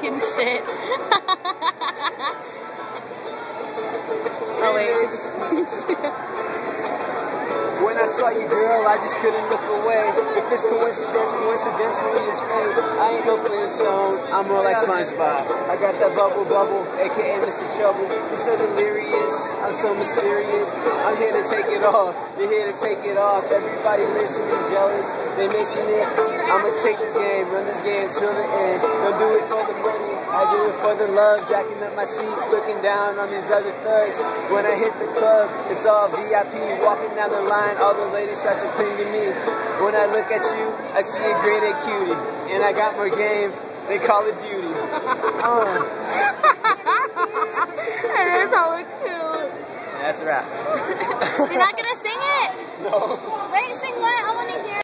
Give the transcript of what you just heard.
talking shit. Oh wait. When I saw you, girl, I just couldn't look away. If it's coincidence, coincidentally it's fate. I ain't no Flintstone, I'm more like SpongeBob. I got that bubble, aka Mr. Trouble. You're so delirious, I'm so mysterious. I'm here to take it off, you're here to take it off. Everybody listening jealous, they missing it. I'ma take this game, run this game till the end. Don't do it for the money, I do it for the love. Jacking up my seat, looking down on these other thugs. When I hit the club, it's all VIP. Walking down the line, all the ladies start to cling to me. When I look at you, I see a grade A cutie. And I got more game than Call of Duty. That is hella cute. That's a wrap. You're not gonna sing it? No. Wait, sing what? I wanna hear.